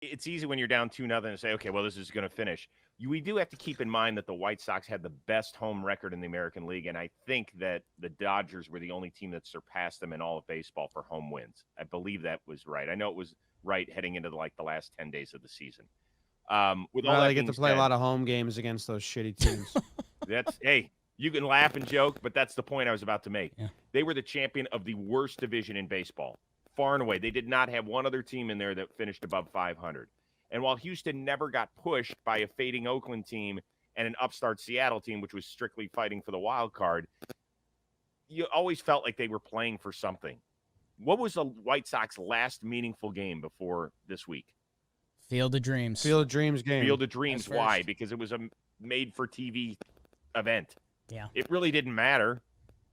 it's easy when you're down 2-0 to say, okay, well, this is going to finish. We do have to keep in mind that the White Sox had the best home record in the American League, and I think that the Dodgers were the only team that surpassed them in all of baseball for home wins. I believe that was right. I know it was right heading into the last 10 days of the season. With all Well, that they get being to play a said, lot of home games against those shitty teams. hey, you can laugh and joke, but that's the point I was about to make. Yeah. They were the champion of the worst division in baseball, far and away. They did not have one other team in there that finished above 500. And while Houston never got pushed by a fading Oakland team and an upstart Seattle team, which was strictly fighting for the wild card, you always felt like they were playing for something. What was the White Sox last meaningful game before this week? Field of Dreams. Field of Dreams game. Field of Dreams. That's Why? first. Because it was a made-for-TV event. Yeah. It really didn't matter.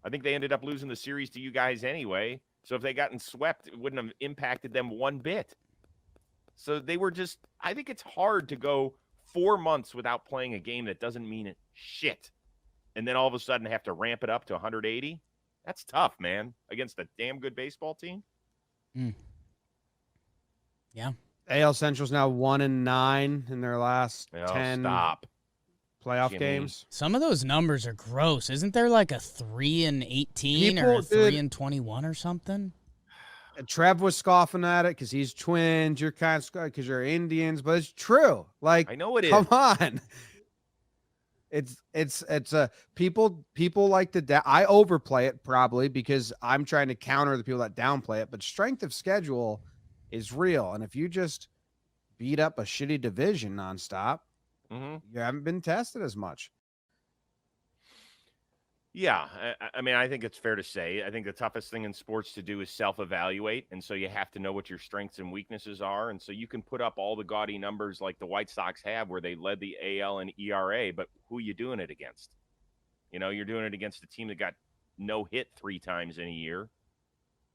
I think they ended up losing the series to you guys anyway. So if they gotten swept, it wouldn't have impacted them one bit. So they were just, I think it's hard to go 4 months without playing a game that doesn't mean shit. And then all of a sudden have to ramp it up to 180. That's tough, man, against a damn good baseball team. Yeah. AL Central's now 1-9 in their last 10 Stop. playoff Jimmy. games. Some of those numbers are gross. Isn't there like a 3-18 or a 3-21 or something? Trev was scoffing at it because he's twins. You're kind of because you're Indians, but it's true. Like, I know it is. come on. It's a people like to I overplay it probably because I'm trying to counter the people that downplay it. But strength of schedule is real, and if you just beat up a shitty division nonstop, you haven't been tested as much. Yeah, I mean, I think it's fair to say. I think the toughest thing in sports to do is self-evaluate, and so you have to know what your strengths and weaknesses are, and so you can put up all the gaudy numbers like the White Sox have, where they led the AL in ERA, but who are you doing it against? You know, you're doing it against a team that got no hit 3 times in a year,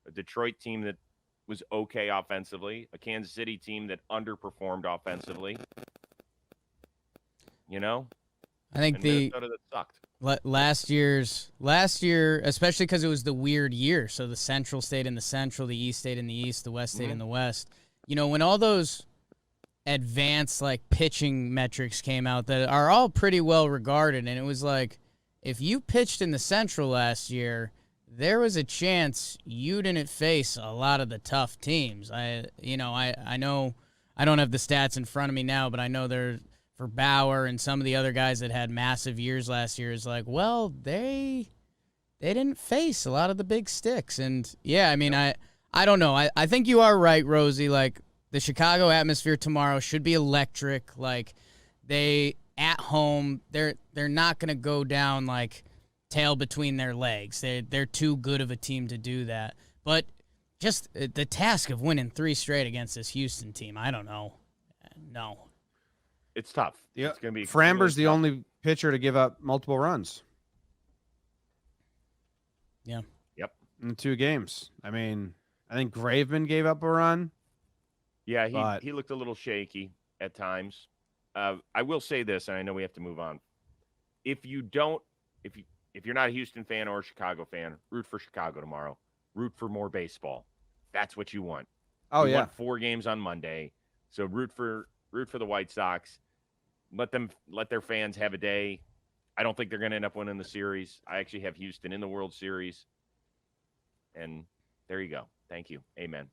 a Detroit team that was okay offensively, a Kansas City team that underperformed offensively. You know, I think and the Minnesota that sucked. last year, especially because it was the weird year. So the Central stayed in the Central, the East stayed in the East, the West stayed in the West. You know, when all those advanced like pitching metrics came out that are all pretty well regarded, and it was like, if you pitched in the Central last year, there was a chance you didn't face a lot of the tough teams. I know I don't have the stats in front of me now, but I know there for Bauer and some of the other guys that had massive years last year is like, well, they didn't face a lot of the big sticks. And yeah, I mean, I don't know. I think you are right, Rosie. Like, the Chicago atmosphere tomorrow should be electric. Like, they at home, they're not gonna go down like tail between their legs. They're too good of a team to do that. But just the task of winning 3 straight against this Houston team, I don't know. No. It's tough. Yeah, It's going to be Framber's the tough. only pitcher to give up multiple runs. Yeah. Yep. In 2 games. I mean, I think Graveman gave up a run. Yeah, he looked a little shaky at times. I will say this, and I know we have to move on. If you're not a Houston fan or a Chicago fan, root for Chicago tomorrow. Root for more baseball. That's what you want. Oh, We yeah. won 4 games on Monday, so root for the White Sox. Let their fans have a day. I don't think they're going to end up winning the series. I actually have Houston in the World Series. And there you go. Thank you. Amen.